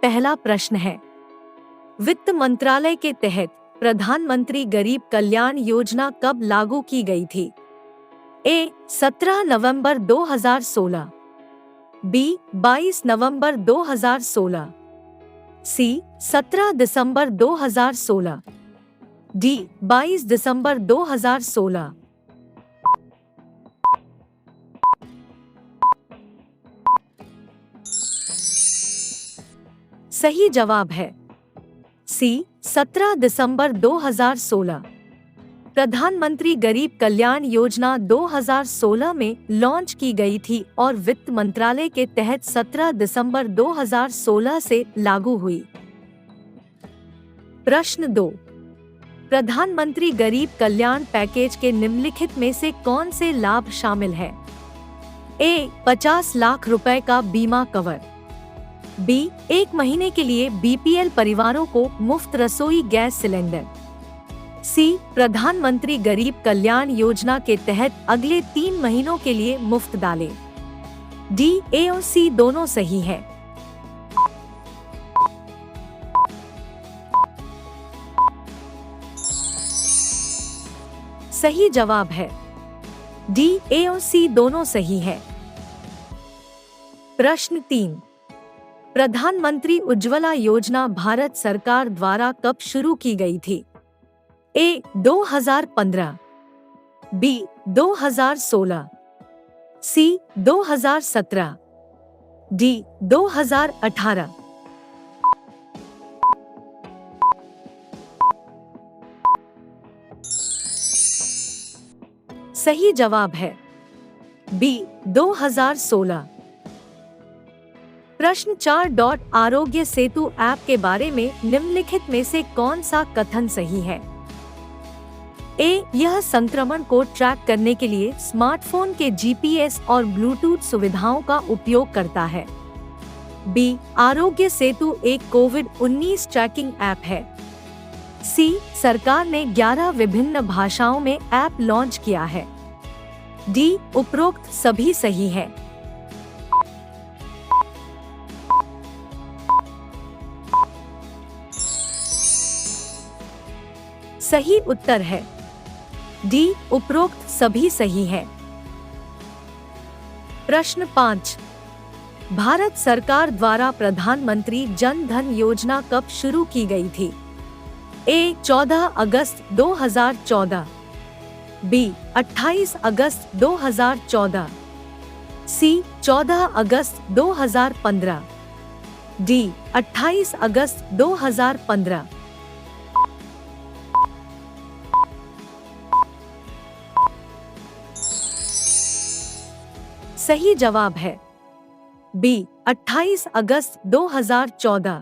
पहला प्रश्न है, वित्त मंत्रालय के तहत प्रधानमंत्री गरीब कल्याण योजना कब लागू की गई थी? ए 17 नवंबर 2016, बी 22 नवंबर 2016, सी 17 दिसंबर 2016, डी 22 दिसंबर 2016। सही जवाब है सी 17 दिसंबर 2016। प्रधानमंत्री गरीब कल्याण योजना 2016 में लॉन्च की गई थी और वित्त मंत्रालय के तहत 17 दिसंबर 2016 से लागू हुई। प्रश्न 2, प्रधानमंत्री गरीब कल्याण पैकेज के निम्नलिखित में से कौन से लाभ शामिल है? ए 50 लाख रुपए का बीमा कवर, बी 1 महीने के लिए बीपीएल परिवारों को मुफ्त रसोई गैस सिलेंडर, सी प्रधानमंत्री गरीब कल्याण योजना के तहत अगले 3 महीनों के लिए मुफ्त दालें, डी ए और सी दोनों सही है। सही जवाब है डी ए और सी दोनों सही है। प्रश्न 3, प्रधानमंत्री उज्ज्वला योजना भारत सरकार द्वारा कब शुरू की गई थी? ए 2015, बी 2016, सी 2017, डी 2018। सही जवाब है बी 2016। प्रश्न 4, आरोग्य सेतु ऐप के बारे में निम्नलिखित में से कौन सा कथन सही है? ए यह संक्रमण को ट्रैक करने के लिए स्मार्टफोन के जीपीएस और ब्लूटूथ सुविधाओं का उपयोग करता है, बी आरोग्य सेतु एक कोविड-19 ट्रैकिंग ऐप है, सी सरकार ने 11 विभिन्न भाषाओं में ऐप लॉन्च किया है, डी उपरोक्त सभी सही है। सही उत्तर है डी उपरोक्त सभी सही है। प्रश्न 5, भारत सरकार द्वारा प्रधानमंत्री जन धन योजना कब शुरू की गई थी? ए 14 अगस्त 2014, बी 28 अगस्त 2014, सी 14 अगस्त 2015, डी 28 अगस्त 2015। सही जवाब है बी 28 अगस्त 2014।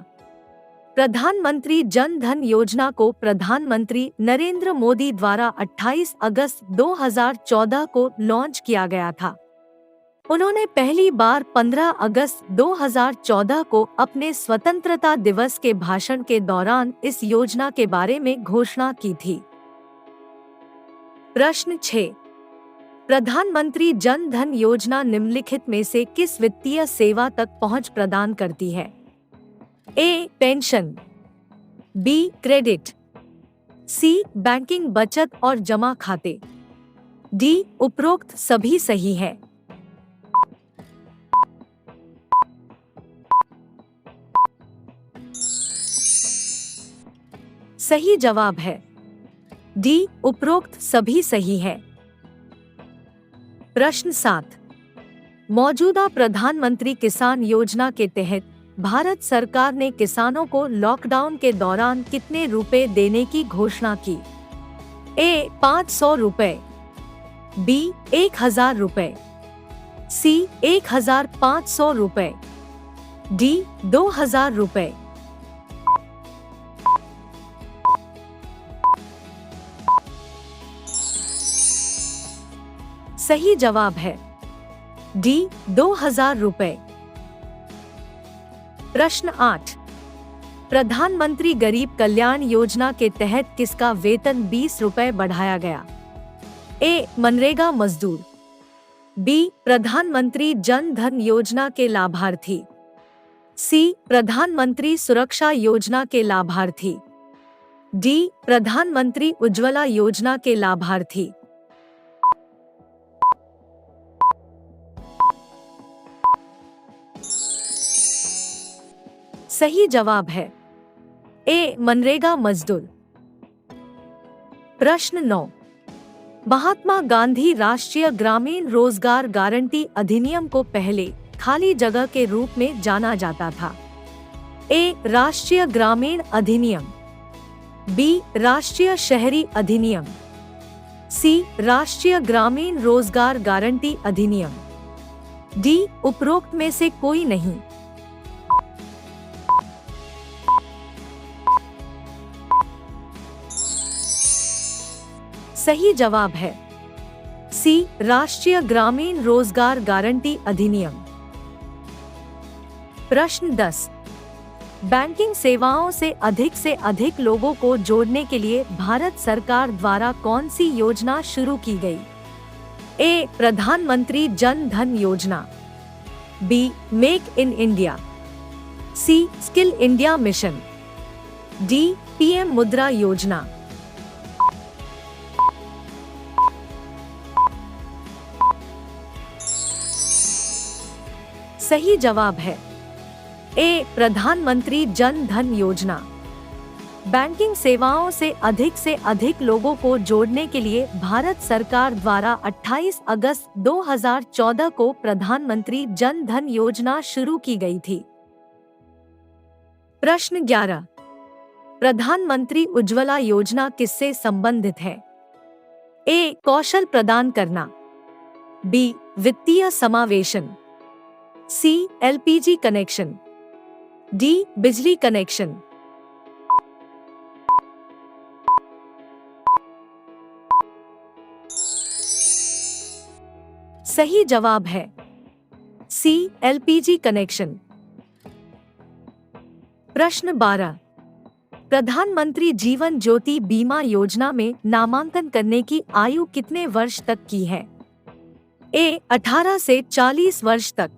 प्रधानमंत्री जन धन योजना को प्रधानमंत्री नरेंद्र मोदी द्वारा 28 अगस्त 2014 को लॉन्च किया गया था। उन्होंने पहली बार 15 अगस्त 2014 को अपने स्वतंत्रता दिवस के भाषण के दौरान इस योजना के बारे में घोषणा की थी। प्रश्न 6, प्रधानमंत्री जन धन योजना निम्नलिखित में से किस वित्तीय सेवा तक पहुंच प्रदान करती है? ए पेंशन, बी क्रेडिट, सी बैंकिंग बचत और जमा खाते, डी उपरोक्त सभी सही है। सही जवाब है डी उपरोक्त सभी सही है। प्रश्न 7, मौजूदा प्रधानमंत्री किसान योजना के तहत भारत सरकार ने किसानों को लॉकडाउन के दौरान कितने रुपए देने की घोषणा की? ए 500 रुपए, बी 1000 रुपए, सी 1500 रुपए, डी 2000 रुपए। सही जवाब है डी 2000 रुपए। प्रश्न 8, प्रधानमंत्री गरीब कल्याण योजना के तहत किसका वेतन 20 रुपए बढ़ाया गया? ए मनरेगा मजदूर, बी प्रधानमंत्री जन धन योजना के लाभार्थी, सी प्रधानमंत्री सुरक्षा योजना के लाभार्थी, डी प्रधानमंत्री उज्ज्वला योजना के लाभार्थी। सही जवाब है ए मनरेगा मजदूर। प्रश्न 9, महात्मा गांधी राष्ट्रीय ग्रामीण रोजगार गारंटी अधिनियम को पहले खाली जगह के रूप में जाना जाता था। ए राष्ट्रीय ग्रामीण अधिनियम, बी राष्ट्रीय शहरी अधिनियम, सी राष्ट्रीय ग्रामीण रोजगार गारंटी अधिनियम, डी उपरोक्त में से कोई नहीं। सही जवाब है सी राष्ट्रीय ग्रामीण रोजगार गारंटी अधिनियम। प्रश्न 10, बैंकिंग सेवाओं से अधिक लोगों को जोड़ने के लिए भारत सरकार द्वारा कौन सी योजना शुरू की गई? ए प्रधानमंत्री Jan Dhan Yojana, B make in India, C skill India mission, D PM Mudra Yojana. सही जवाब है ए प्रधानमंत्री जन धन योजना। बैंकिंग सेवाओं से अधिक लोगों को जोड़ने के लिए भारत सरकार द्वारा 28 अगस्त 2014 को प्रधानमंत्री जन धन योजना शुरू की गई थी। प्रश्न 11, प्रधानमंत्री उज्ज्वला योजना किससे संबंधित है? ए कौशल प्रदान करना, बी वित्तीय समावेशन, सी एलपीजी कनेक्शन, डी बिजली कनेक्शन। सही जवाब है सी एलपीजी कनेक्शन। प्रश्न 12, प्रधानमंत्री जीवन ज्योति बीमा योजना में नामांकन करने की आयु कितने वर्ष तक की है? ए 18 से 40 वर्ष तक,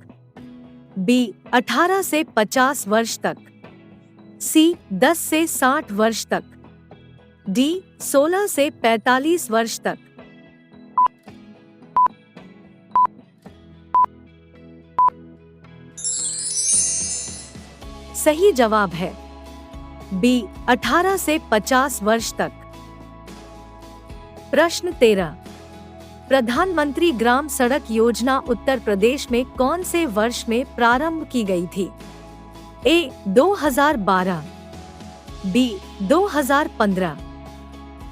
बी 18 से 50 वर्ष तक, सी 10 से 60 वर्ष तक, डी 16 से 45 वर्ष तक। सही जवाब है बी 18 से 50 वर्ष तक। प्रश्न 13, प्रधानमंत्री ग्राम सड़क योजना उत्तर प्रदेश में कौन से वर्ष में प्रारंभ की गई थी? ए 2012, बी 2015,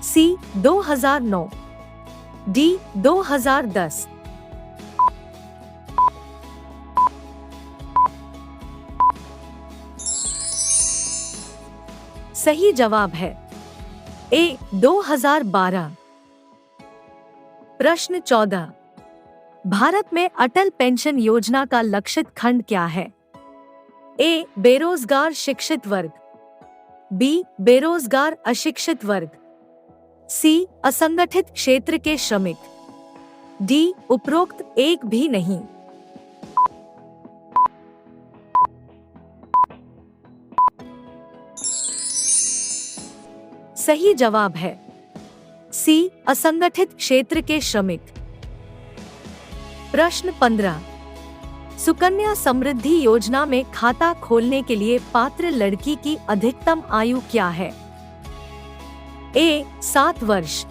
सी 2009, डी 2010। सही जवाब है ए 2012। प्रश्न 14, भारत में अटल पेंशन योजना का लक्षित खंड क्या है? ए बेरोजगार शिक्षित वर्ग, बी बेरोजगार अशिक्षित वर्ग, सी असंगठित क्षेत्र के श्रमिक, डी उपरोक्त एक भी नहीं। सही जवाब है सी असंगठित क्षेत्र के श्रमिक। प्रश्न 15, सुकन्या समृद्धि योजना में खाता खोलने के लिए पात्र लड़की की अधिकतम आयु क्या है? ए 7 वर्ष,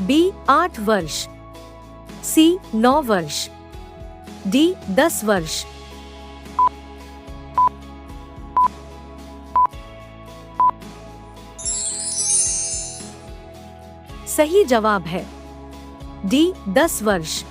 बी 8 वर्ष, सी 9 वर्ष, डी 10 वर्ष। सही जवाब है डी 10 वर्ष।